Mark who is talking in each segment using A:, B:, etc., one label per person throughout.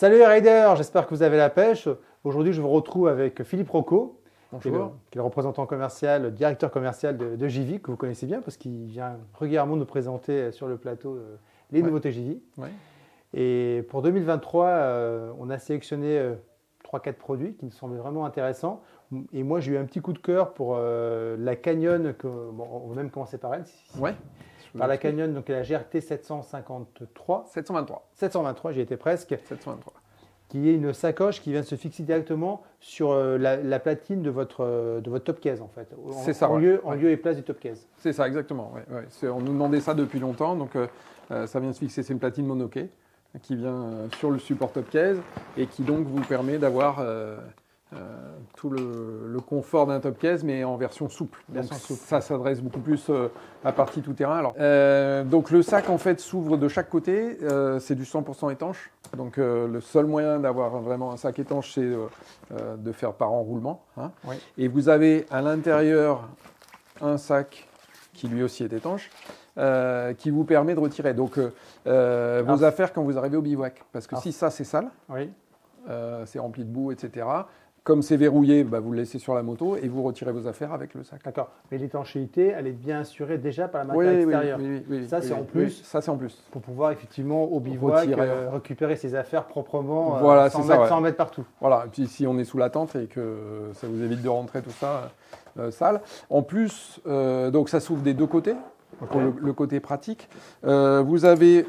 A: Salut les riders, j'espère que vous avez la pêche. Aujourd'hui, je vous retrouve avec Philippe Rocco, qui est le représentant commercial, le directeur commercial de JV, que vous connaissez bien parce qu'il vient régulièrement nous présenter sur le plateau les nouveautés JV.
B: Ouais.
A: Et pour 2023, on a sélectionné 3-4 produits qui nous semblaient vraiment intéressants. Et moi, j'ai eu un petit coup de cœur pour la Canyon, on va même commencer par elle.
B: Ouais.
A: Par la Canyon, donc la GRT 753.
B: 723.
A: 723, j'y étais presque.
B: 723.
A: Qui est une sacoche qui vient se fixer directement sur la platine de votre top case en fait.
B: C'est ça.
A: En lieu et place du top case.
B: C'est ça, exactement. Ouais. On nous demandait ça depuis longtemps, donc ça vient se fixer. C'est une platine monoquet qui vient sur le support top case et qui donc vous permet d'avoir tout le confort d'un top case, mais en version souple. Donc, ça s'adresse beaucoup plus à partie tout terrain. Alors, donc le sac en fait s'ouvre de chaque côté. C'est du 100% étanche. Donc le seul moyen d'avoir vraiment un sac étanche, c'est de faire par enroulement. Hein.
A: Oui.
B: Et vous avez à l'intérieur un sac qui lui aussi est étanche. Qui vous permet de retirer donc vos affaires quand vous arrivez au bivouac. Parce que si ça c'est sale,
A: oui.
B: C'est rempli de boue, etc. Comme c'est verrouillé, vous le laissez sur la moto et vous retirez vos affaires avec le sac.
A: D'accord. Mais l'étanchéité, elle est bien assurée déjà par la matière extérieure.
B: Oui,
A: ça, c'est en plus.
B: Ça, c'est en plus.
A: Pour pouvoir effectivement au bivouac récupérer ses affaires proprement sans mettre partout.
B: Voilà. Et puis si on est sous la tente et que ça vous évite de rentrer tout ça sale. En plus, donc ça s'ouvre des deux côtés. Pour le côté pratique. Vous avez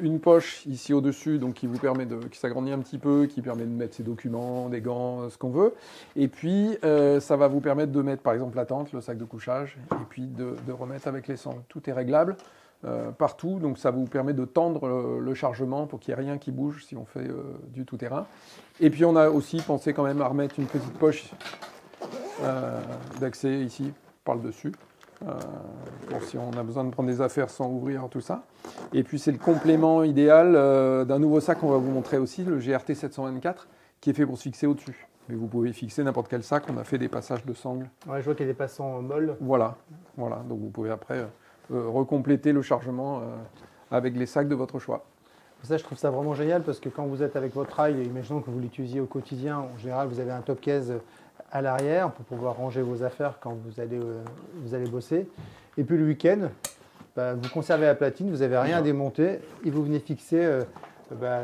B: une poche ici au-dessus donc qui vous permet qui s'agrandit un petit peu, qui permet de mettre ses documents, des gants, ce qu'on veut. Et puis, ça va vous permettre de mettre par exemple la tente, le sac de couchage, et puis de remettre avec les sangles. Tout est réglable partout, donc ça vous permet de tendre le chargement pour qu'il n'y ait rien qui bouge si on fait du tout-terrain. Et puis, on a aussi pensé quand même à remettre une petite poche d'accès ici par le dessus. Pour si on a besoin de prendre des affaires sans ouvrir tout ça. Et puis c'est le complément idéal d'un nouveau sac qu'on va vous montrer aussi, le GRT 724, qui est fait pour se fixer au-dessus. Mais vous pouvez fixer n'importe quel sac, on a fait des passages de sangle.
A: Ouais, je vois qu'il y a des passants molles.
B: Voilà. Donc vous pouvez après recompléter le chargement avec les sacs de votre choix.
A: Ça, je trouve ça vraiment génial parce que quand vous êtes avec votre rail, imaginons que vous l'utilisiez au quotidien, en général, vous avez un top case à l'arrière pour pouvoir ranger vos affaires quand vous allez bosser. Et puis le week-end, vous conservez la platine, vous n'avez rien à démonter et vous venez fixer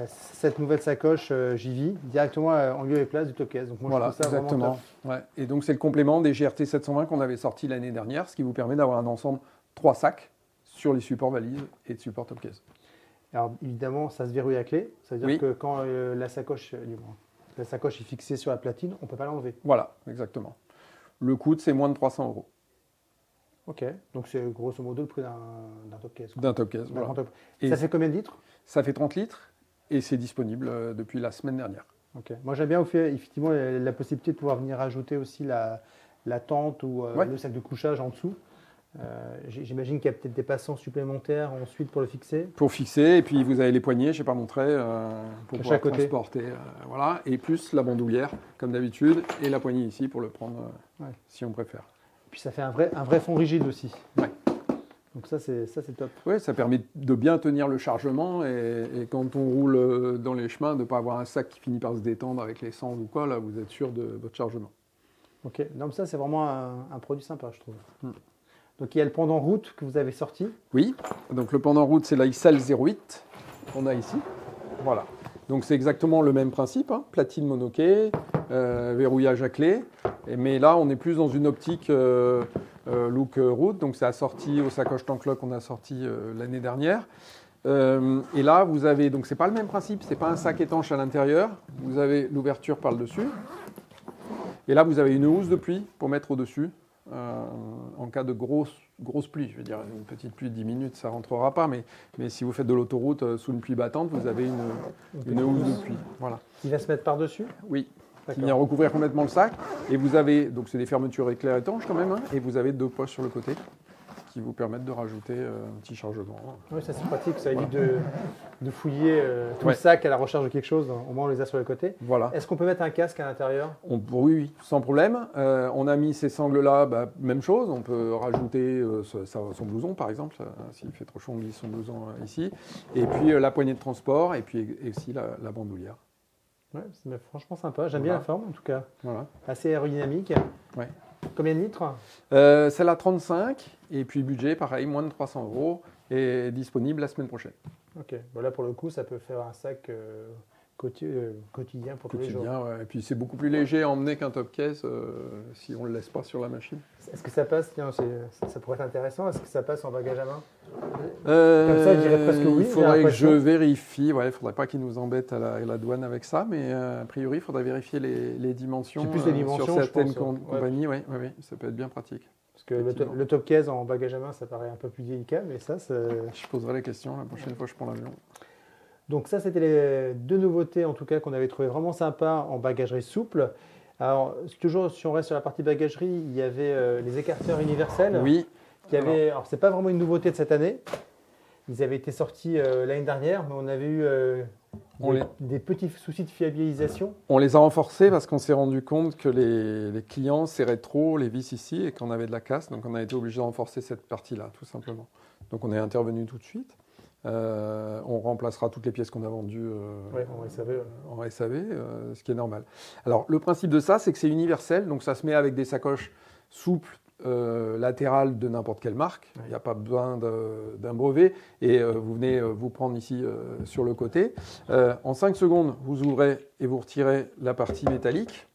A: cette nouvelle sacoche JV directement en lieu et place du top case. Donc moi, je trouve ça
B: exactement.
A: Vraiment top.
B: Et donc c'est le complément des GRT 720 qu'on avait sorti l'année dernière, ce qui vous permet d'avoir un ensemble 3 sacs sur les supports valises et de support top case.
A: Alors évidemment, ça se verrouille à clé. Ça veut dire que quand la sacoche est fixée sur la platine, on ne peut pas l'enlever.
B: Voilà, exactement. Le coût, c'est moins de 300 €.
A: Ok, donc c'est grosso modo le prix d'un top case.
B: D'un top case, voilà.
A: Et ça fait combien de litres?
B: Ça fait 30 litres et c'est disponible depuis la semaine dernière.
A: Ok, moi j'aime bien effectivement la possibilité de pouvoir venir ajouter aussi la tente ou le sac de couchage en dessous. J'imagine qu'il y a peut-être des passants supplémentaires ensuite pour le fixer.
B: Pour fixer, et puis vous avez les poignées, je n'ai pas montré, pour pouvoir transporter. Voilà. Et plus la bandoulière, comme d'habitude, et la poignée ici pour le prendre si on préfère.
A: Et puis ça fait un vrai fond rigide aussi.
B: Ouais.
A: Donc ça c'est top.
B: Oui, ça permet de bien tenir le chargement et quand on roule dans les chemins, de ne pas avoir un sac qui finit par se détendre avec les cendres ou quoi, là vous êtes sûr de votre chargement.
A: Ok, donc ça c'est vraiment un produit sympa je trouve. Donc il y a le pendant route que vous avez sorti.
B: Oui, donc le pendant route c'est la XL 08 qu'on a ici. Voilà. Donc c'est exactement le même principe, hein, platine monoquet, verrouillage à clé. Mais là on est plus dans une optique look route, donc c'est assorti au sacoche Tanklock qu'on a sorti l'année dernière. Et là vous avez, donc c'est pas le même principe, c'est pas un sac étanche à l'intérieur, vous avez l'ouverture par le dessus. Et là vous avez une housse de pluie pour mettre au-dessus. En cas de grosse pluie, je veux dire une petite pluie de 10 minutes, ça ne rentrera pas, mais si vous faites de l'autoroute sous une pluie battante, vous avez une housse de pluie. Voilà.
A: Qui va se mettre par-dessus?
B: Oui, qui vient recouvrir complètement le sac. Et vous avez, donc c'est des fermetures éclair étanches quand même, hein, et vous avez 2 poches sur le côté qui vous permettent de rajouter un petit chargement.
A: Oui, ça c'est pratique, ça évite de fouiller tout
B: Ouais.
A: le sac à la recherche de quelque chose. Au moins on les a sur le côté.
B: Voilà.
A: Est-ce qu'on peut mettre un casque à l'intérieur?
B: Oui, oui, sans problème. On a mis ces sangles-là, même chose. On peut rajouter son blouson, par exemple, s'il fait trop chaud, on glisse son blouson ici. Et puis la poignée de transport, et puis aussi la bandoulière.
A: Ouais, c'est franchement sympa. J'aime bien la forme en tout cas.
B: Voilà.
A: Assez aérodynamique.
B: Ouais.
A: Combien de litres?
B: Celle-là 35, et puis budget, pareil, moins de 300 €, et disponible la semaine prochaine.
A: Ok. Bon, là pour le coup, ça peut faire un sac quotidien pour tous les jours.
B: Ouais. Et puis c'est beaucoup plus léger à emmener qu'un top case si on ne le laisse pas sur la machine.
A: Est-ce que ça passe? Tiens, ça pourrait être intéressant. Est-ce que ça passe en bagage à main? Comme ça, je dirais presque oui.
B: Il faudrait que je vérifie. Ouais, il ne faudrait pas qu'ils nous embêtent à la douane avec ça, mais a priori, il faudrait vérifier les dimensions,
A: C'est plus les dimensions,
B: sur certaines
A: je pense,
B: compagnies. Ouais, ça peut être bien pratique.
A: Parce que le top case en bagage à main, ça paraît un peu plus délicat, mais ça,
B: Je poserai la question la prochaine fois que je prends l'avion.
A: Donc ça, c'était les deux nouveautés en tout cas qu'on avait trouvé vraiment sympas en bagagerie souple. Alors, toujours si on reste sur la partie bagagerie, il y avait les écarteurs universels.
B: Oui.
A: Alors, c'est pas vraiment une nouveauté de cette année. Ils avaient été sortis l'année dernière, mais on avait eu des petits soucis de fiabilisation.
B: On les a renforcés parce qu'on s'est rendu compte que les clients serraient trop les vis ici et qu'on avait de la casse. Donc on a été obligé de renforcer cette partie-là, tout simplement. Donc on est intervenu tout de suite. On remplacera toutes les pièces qu'on a vendues en SAV, ce qui est normal. Alors le principe de ça, c'est que c'est universel. Donc ça se met avec des sacoches souples latérales de n'importe quelle marque. Il n'y a pas besoin d'un brevet. Et vous venez vous prendre ici sur le côté. En 5 secondes, vous ouvrez et vous retirez la partie métallique.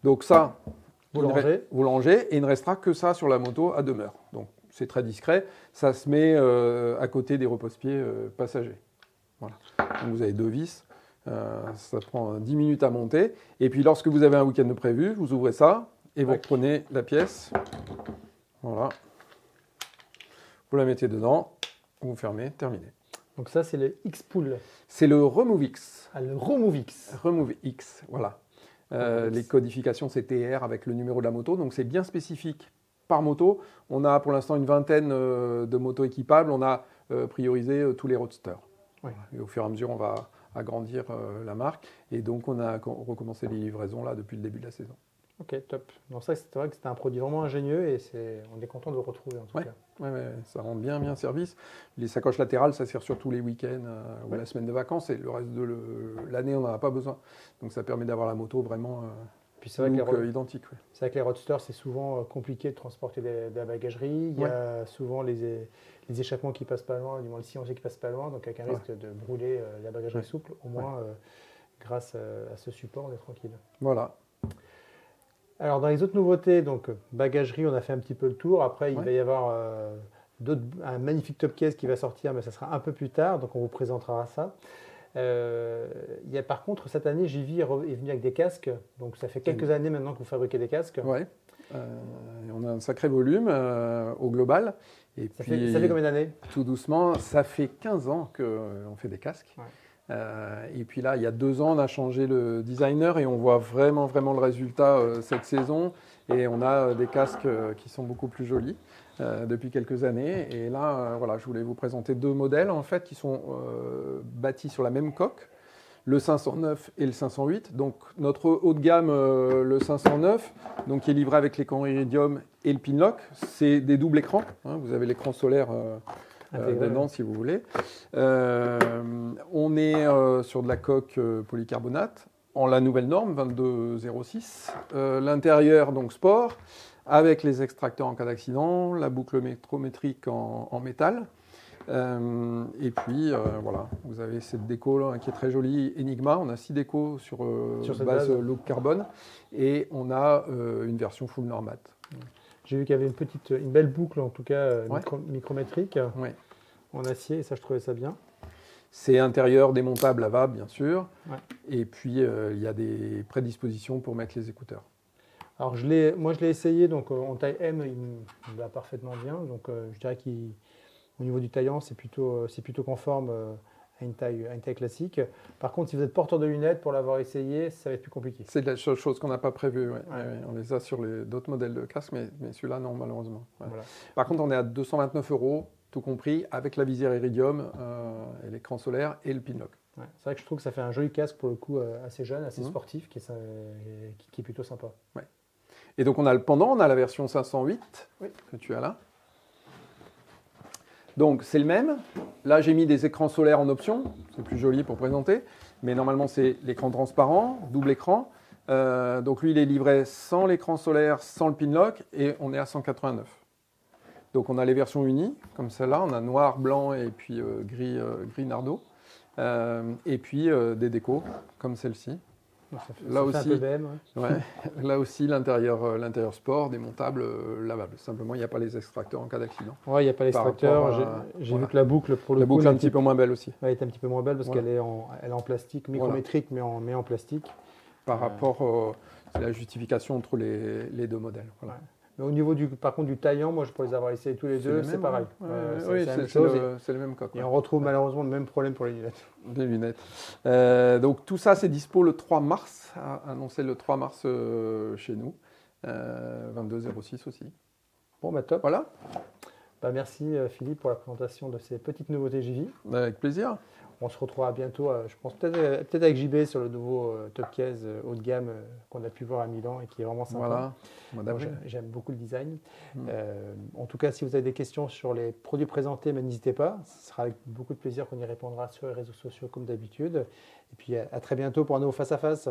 B: Donc ça, vous l'rangez et il ne restera que ça sur la moto à demeure. Donc c'est très discret. Ça se met à côté des repose-pieds passagers. Voilà. Donc vous avez 2 vis. Ça prend 10 minutes à monter. Et puis lorsque vous avez un week-end de prévu, vous ouvrez ça. Et vous reprenez la pièce, voilà, vous la mettez dedans, vous fermez, terminé.
A: Donc ça, c'est le X-Pool.
B: C'est le Remove X.
A: Ah, le Remove X.
B: Remove X, voilà. Les codifications, c'est TR avec le numéro de la moto, donc c'est bien spécifique par moto. On a pour l'instant une vingtaine de motos équipables, on a priorisé tous les roadsters. Ouais. Et au fur et à mesure, on va agrandir la marque, et donc on a recommencé les livraisons là depuis le début de la saison.
A: Ok, top. Donc ça, c'est vrai que c'était un produit vraiment ingénieux et on est content de le retrouver en tout cas.
B: Oui, ça rend bien service. Les sacoches latérales, ça sert surtout les week-ends ou la semaine de vacances, et le reste de l'année, on n'en a pas besoin. Donc ça permet d'avoir la moto vraiment identique. Ouais.
A: C'est vrai que les roadsters, c'est souvent compliqué de transporter de la bagagerie. Il y a souvent les échappements qui passent pas loin, du moins le silencieux qui passe pas loin, donc avec un risque de brûler la bagagerie souple. Au moins, grâce à ce support, on est tranquille.
B: Voilà.
A: Alors dans les autres nouveautés, donc bagagerie, on a fait un petit peu le tour. Après, il va y avoir un magnifique top case qui va sortir, mais ça sera un peu plus tard, donc on vous présentera ça. Il y a par contre, cette année, JV est venu avec des casques. Donc ça fait quelques années maintenant que vous fabriquez des casques.
B: Oui, on a un sacré volume au global. Et
A: ça fait combien d'années?
B: Tout doucement, ça fait 15 ans qu'on fait des casques. Ouais. Et puis là, il y a 2 ans, on a changé le designer et on voit vraiment le résultat cette saison. Et on a des casques qui sont beaucoup plus jolis depuis quelques années. Et là, voilà, je voulais vous présenter 2 modèles en fait qui sont bâtis sur la même coque, le 509 et le 508. Donc notre haut de gamme, le 509, donc qui est livré avec l'écran Iridium et le Pinlock, c'est des doubles écrans. Hein, vous avez l'écran solaire. Dedans si vous voulez. On est sur de la coque polycarbonate en la nouvelle norme 2206. L'intérieur donc sport avec les extracteurs en cas d'accident, la boucle métrométrique en métal. Et puis voilà, vous avez cette déco là, qui est très jolie, Enigma. On a 6 décos sur base look carbone et on a une version full Normat.
A: J'ai vu qu'il y avait une belle boucle, en tout cas micrométrique, en acier, et ça, je trouvais ça bien.
B: C'est intérieur démontable, lavable, bien sûr. Ouais. Et puis, il y a des prédispositions pour mettre les écouteurs.
A: Alors, moi, je l'ai essayé, donc en taille M, il me va parfaitement bien. Donc, je dirais qu'au niveau du taillant, c'est plutôt conforme à une taille classique. Par contre, si vous êtes porteur de lunettes, pour l'avoir essayé, ça va être plus compliqué.
B: C'est la seule chose qu'on n'a pas prévue. Ouais.
A: Ouais.
B: Ouais, on les a sur d'autres modèles de casque, mais celui-là, non, malheureusement. Ouais.
A: Voilà.
B: Par contre, on est à 229 €, tout compris, avec la visière Iridium, et l'écran solaire et le pinlock.
A: Ouais. C'est vrai que je trouve que ça fait un joli casque pour le coup, assez jeune, assez
B: Mhm.
A: sportif, qui est plutôt sympa.
B: Et donc, on a le pendant, on a la version 508
A: Oui.
B: que tu as là. Donc, c'est le même. Là, j'ai mis des écrans solaires en option. C'est plus joli pour présenter. Mais normalement, c'est l'écran transparent, double écran. Donc, lui, il est livré sans l'écran solaire, sans le pinlock. Et on est à 189. Donc, on a les versions unies, comme celle-là. On a noir, blanc et puis gris nardo. Et puis, des décos, comme celle-ci.
A: Donc, ça fait
B: Là
A: un
B: aussi.
A: peu BM. Ouais.
B: Ouais. Là aussi, l'intérieur sport, démontable, lavable. Simplement, il n'y a pas les extracteurs en cas d'accident.
A: Ouais, il n'y a pas
B: Par
A: l'extracteur.
B: rapport à-
A: J'ai
B: voilà.
A: vu que la boucle, pour le
B: La
A: coup,
B: boucle est
A: elle
B: un petit peu moins belle aussi.
A: elle est un petit peu moins belle parce
B: Voilà.
A: qu'elle est en plastique, micrométrique, mais en plastique.
B: Par rapport, c'est la justification entre les deux modèles. Voilà.
A: Ouais. Mais au niveau par contre du taillant, moi, pour les avoir essayés tous les deux,
B: les
A: c'est
B: mêmes,
A: pareil.
B: ouais.
A: C'est
B: Oui,
A: la même
B: c'est
A: chose.
B: c'est le même coq.
A: Et
B: Ouais.
A: on retrouve malheureusement le même problème pour les lunettes.
B: Des lunettes. Donc tout ça, c'est dispo le 3 mars, annoncé le 3 mars chez nous. 22,06 aussi.
A: Bon, bah top.
B: Voilà,
A: Bah, merci Philippe pour la présentation de ces petites nouveautés JV.
B: avec plaisir.
A: On se retrouvera bientôt, je pense peut-être avec JB sur le nouveau Top Case haut de gamme qu'on a pu voir à Milan et qui est vraiment sympa.
B: Voilà, mois
A: Moi,
B: d'avril.
A: j'aime beaucoup le design.
B: Mm.
A: En tout cas, si vous avez des questions sur les produits présentés, n'hésitez pas. Ce sera avec beaucoup de plaisir qu'on y répondra sur les réseaux sociaux comme d'habitude. Et puis à très bientôt pour un nouveau face à face.